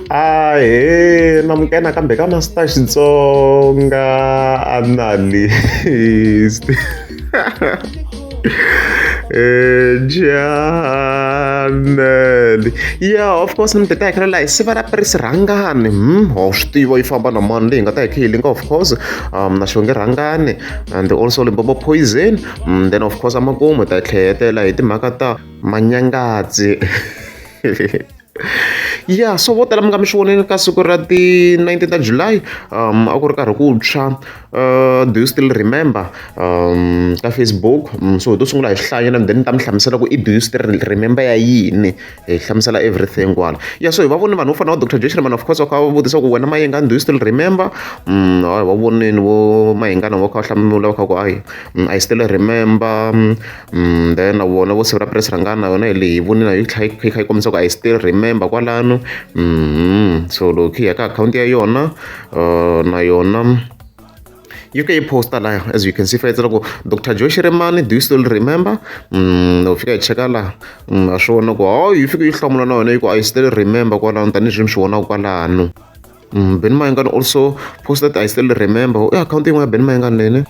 Ahee, namukena kambe ka Master Xitsonga analyst. Channel. Yeah, of course ni ta hi la hi siva ra prisi rhangani wa swi tiva yi famba na mani leyi nga ta hi kha yi linka of course na xonge rhangani and also Limpopo Poison, then of course amakumu ta hi tlhehetela hi timhaka ta manyangadzi. Yeah, so vo tala mi nga mi swi voneni ka siku ra ti-19 ta July a ku ri karhi ku tshwa do you still remember ka Facebook, so hi to sungula hi hlaya and then ni ta mi hlamusela ku i do you still remember ya yini, hi hlamusela everything kwala. Yeah, so hi va voni vanhu vo fana na Dr. Joyce Rimani, of course va kha va vutisa ku wena Mayengani do you still remember, va vonini vo Mayengani vo kha va hlamula va kha ku I still remember, then na vona vo siva ra press rhangana na yona hi leyi hi vonini hi kha hi kombisa ku I still remember kwalano. So loko hi ya ka akhawunti ya yona na yona yi fika yi posta laha, as you can see fa yi tsala ku Dr. Joyce Rimani do you still remember, loko fika hi cheka laha a swi vona ku yi fika yi hlamula na yona yi ku I still remember kwalano tanihileswi mi swi vonaka kwalano. Ben Mayengani also posted I still remember i akhawunti yin'wana ya Ben Mayengani leni.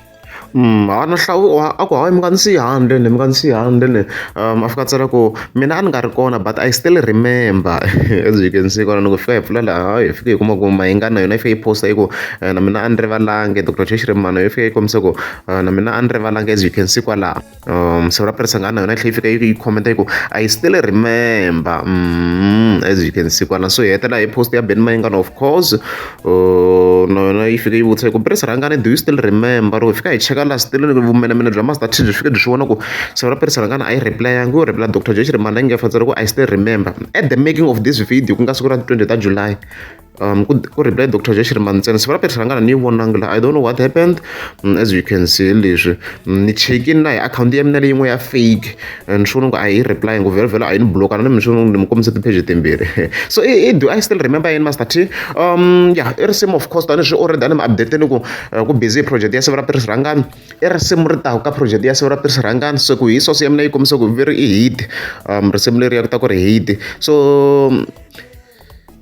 Na aku hayi mi nga ni siyi handle ni a fika tsala ku mina a ni nga ri kona but I still remember. As you can see kona loko fika hi pfula laha hi fika hi kuma ku Mayengani na yona yi fika yi posta yi ku na mina a ni rivalangi, Dr. Joyce Rimani yi fika yi kombisa ku na mina a ni rivalangi, as you can see kwalaha siku ra perisangana na yona yi tlhela yi fika yi commenta yi ku I still remember, as you can see kwalaha. So hi hetela hi post ya Ben Mayengani of course na yona yi fika yi vutisa ku press rhangani do you still remember, loko hi fika hi cheka laha still vumenemene bya Master T byi fika byi swi vona ku siku ra press rhangani a yi replayangi, yo reply Dr. Joyce Rimani a yi nge fatsala ku I still remember. At the making of this video ku nga siku ra 20 ta July ku reply Dr. Joyce Rimani ntsena, siku ra press rhangana ni yi vonangi laha, I don't know what happened. As you can see leswi ni chekini na hi akhawunti ya mina leyin'we ya fake ni swi vona ku a yi reply ku vhele a yi ni block-a na mi swi vona ni mi kombisa tipheji timbirhi. So do I still remember yini Master T? Yeah, i risimu of course tanihileswi already a ni mi updateni ku busy project ya siku ra press rhangani, i risimu ri taka ka project ya siku ra press rhangani. So ku hi source ya mina yi kombisa ku veri i hit risimu leri ya ku ta ku ri hit. So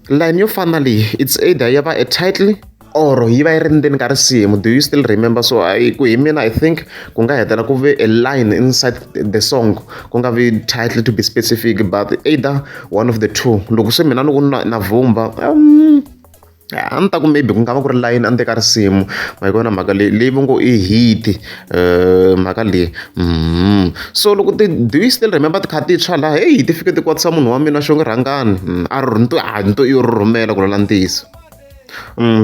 line yo fana leyi it's either ya va a title or yi va yi ri ndzeni ka risimu do you still remember. So ku hi mina I think ku nga hetela ku ve a line inside the song, ku nga vi title to be specific but either one of the two. Loko se mina loko na vumba a ni ta ku maybe ku nga va ku ri line endzeni ka risimu, ma yi kona mhaka leyi va ngo i hit mhaka leyi. So loko do you still remember ti kha ti tshwa laha ti fike ti kwatisa munhu wa mina xonge rhangani a ri ni to i yo rhumela ku lala ntiyiso.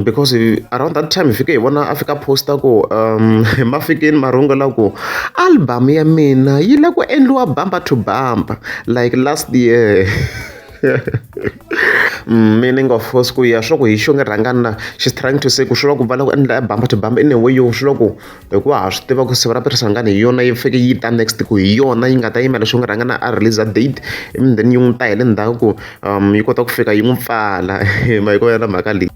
Because around that time hi fike hi vona a fika posta ku mafikeni marungula ku album ya mina yi la ku endliwa bumper to bumper like last year. Meaning of course ku ya swa ku hi xonge rhangani na she's trying to say ku swi la ku va la ku endla bumper to bumper in a way yo swi la ku hikuva ha swi tiva ku siku ra perisangani hi yona yi fike yi ta next, ku hi yona yi nga ta yimela xonge rhangani a release date and then yi n'wi ta hi le ndzhaku ku yi kota ku fika yi n'wi pfala ma yi kona mhaka leyi.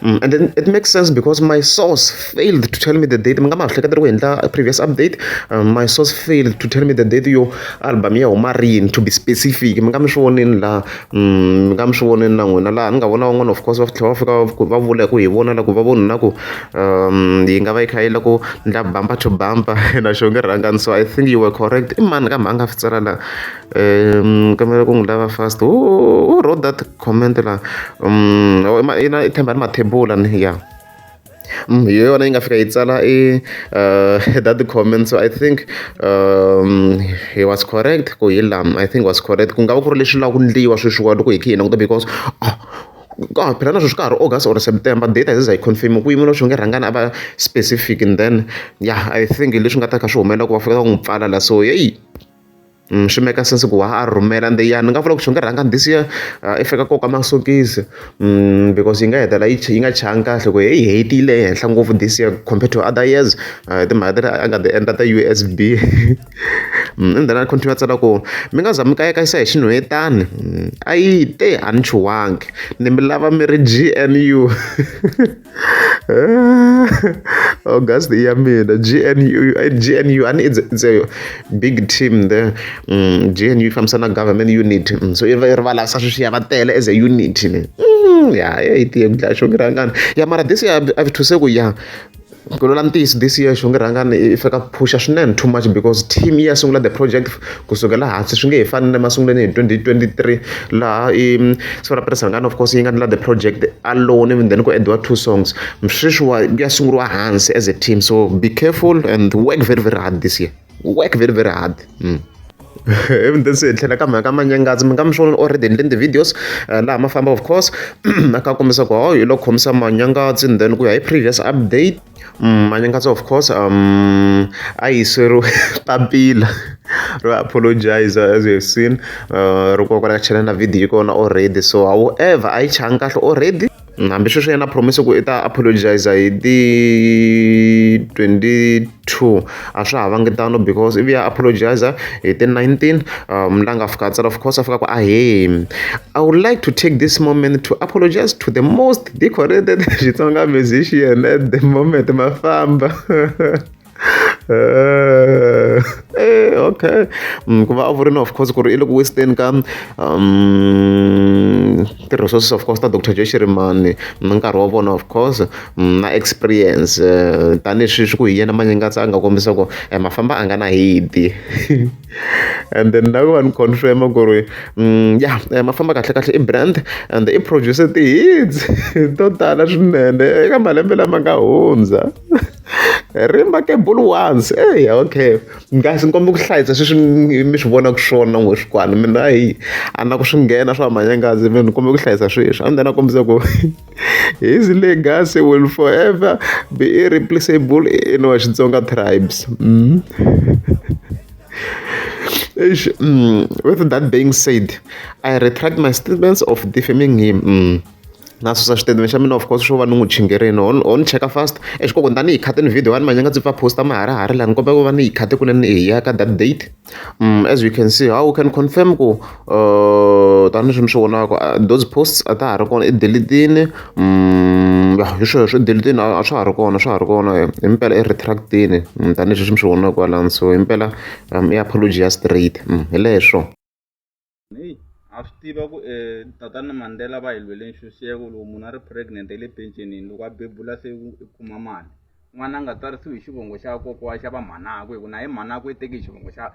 And then it makes sense because my source failed to tell me the date. Mi nga ma hleketa ku endla a previous update, my source failed to tell me the date yo album ya huma rini to be specific. Mi nga mi swi voneni laha mi nga mi swi voneni na n'wina laha ni nga vona van'wana of course va tlhela va fika va vula ku hi vona la ku va voni na ku yi nga va yi kha yi la ku ndla bumper to bumper na xonge rhangani. So I think you were correct. I mani kambe a nga tsala laha kamela ku n'wi lava fast who wrote that comment laha i themba ni mathebula ni ya hi yona yi nga fika yi tsala that comment. So I think he was correct ku hi laha, I think was correct ku nga va ku ri leswi lava ku ndliwa sweswiwa loko hi kha hi languta because phela na sweswi ka ha ri August or September date a yi confirm ku yimela xonge rhangani a va specific and then yeah I think hi leswi nga ta kha swi humelela ku va fika va n'wi pfala la. So swi make sense ku wa a rhumela and ya ni nga vula ku xonge rhangani this year i fika koka masokisi because yi nga hetela yi nga changi kahle ku yi hetile henhla ngopfu this year compared to other years timhaka leti a nga ti endla ta USB. And then a continue a tsala ku mi nga za mi kayakayisa hi xinhwetani a yi te a ni chuwangi ni mi lava mi ri GNU. August ya mina GNU and it's a big team there. GNU fambisana government unit, so i rivala sa sweswi ya va tele as a unit. ya hi tiye ku dlaya xonge rhangani ya mara this year a thuse ku ya ku lola ntiyiso this year xonge rhangani i fika phusha swinene too much because team yi ya sungula the project kusukela hansi swi nge hi fani na masunguleni hi 2023 laha Sifara Rhangani of course yi nga endla the project alone and then ku ediwa 2 songs sweswiwa ya sunguriwa hansi as a team so be careful and work very very hard this year work very very hard even then se hi tlhela ka mhaka manyangazi mi nga mi swona already endleni the-videos laha ma famba of course a ka kombisa ku hi lo khomisa manyangazi and then ku ya hi previous update manyangazi of course a yiseriwe papila ro apologize as you have seen ri koka ka chela na video yi kona already so however a yi changi kahle already hambi sweswi yena promise ku i ta apologize hi ti 22 a swa ha vangi tano because if ya apologize hi ti 19 la nga fika tsala of course a fika ku I would like to take this moment to apologize to the most decorated Xitsonga musician at the moment mafamba okay ku va a vurini of course ku ri i le ku westeni ka ti-resources of course ta Dr Joe Shirimani na nkarhi wa vona of course na experience tanihi swi ku hi yena manyangatsi a nga kombisa ku mafamba a nga na hiti and then na ku va ni confirm ku ri mafamba kahle kahle i brand and i produce ti-hits to tala swinene eka malembe lama nga hundza remarkable ones okay guys ni kombe ku hlayisa sweswi mi swi vonaka swona n'wexikwana mina a na ku swi nghena swa manyangazi ni kombe ku hlayisa sweswi and then a kombisa ku his legacy will forever be irreplaceable in wa Xitsonga tribes with that being said I retract my statements of defaming him na susa xitatimende xa mina of course xo va ni n'wi chingerini on cheka fast exikoko ni ta ni hi khate ni video wa ni manyangatsi pfa posta maharihari laha ni kombeka ku va ni hi khate kunene hi ya ka that date as you can see how we can confirm ku tanihi swi mi swi vonaka those posts a ta ha ri kona i delitini hi sweswo delitini a swa ha ri kona impela i retractini tanihi swi mi swi vonaka kwalani so impela i apology ya straight hi leswo a swi tiva ku tatana Mandela va hi lwele nxuxeko loko munhu a ri pregnant hi le pencenini loko a bebula se i kuma mali n'wana a nga tsarisiwi hi xivongo xa kokwa xa va mhanakwe hi ku na hi mhanakwe i teke hi xivongo xa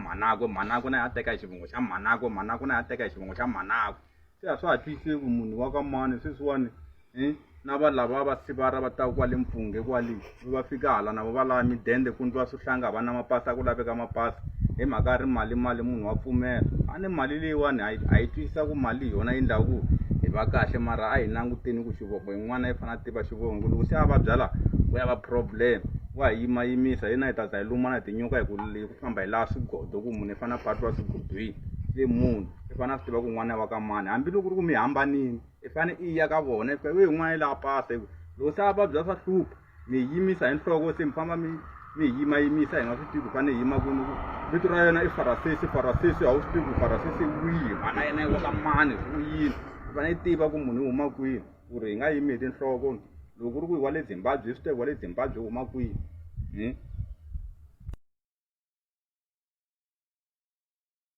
mhanakwe na ya teka hi xivongo xa mhanakwe na ya teka hi xivongo xa mhanakwe se a swi ha twiseki munhu wa ka mani sweswiwani na va lava va sivara va taka kwale mpfunghe kwale va fika hala na va lava midende ku ndliwa swihlanga va na mapasi ku laveka mapasi hi mhaka ri mali munhu wa pfumela a ni mali leyiwani a yi twisisa ku mali hi yona yi endlaku ku hi va kahle mara a hi languteni ku xivongo yin'wana yi fanele a tiva xivongo loko se a va byala ku ya va problem wa hi yimayimisa hi na hi ta za hi luma na tinyuka hi ku famba hi laha swigodo ku munhu i fanele a patiwa swigodweni se munhu i fanele a swi tiva ku n'wana wa ka mani hambiloko ri ku mi hambanini i fanele i ya ka vona i we n'wana i laha pasa loko se a va byala swa hlupha mi yimisa hi nhloko se mi famba mi yimayimisa hi nga swi tivi ku fanele hi yima kwini vito ra yena i Farasesi a wu swi tivi ku Farasesi wihi mana yena i wa ka mani swi yini i fanele i tiva ku munhu i huma kwini ku ri hi nga yimi hi tinhloko loko ku ri ku i wa le Zimbabwe swi tiva ku wa le Zimbabwe u huma kwini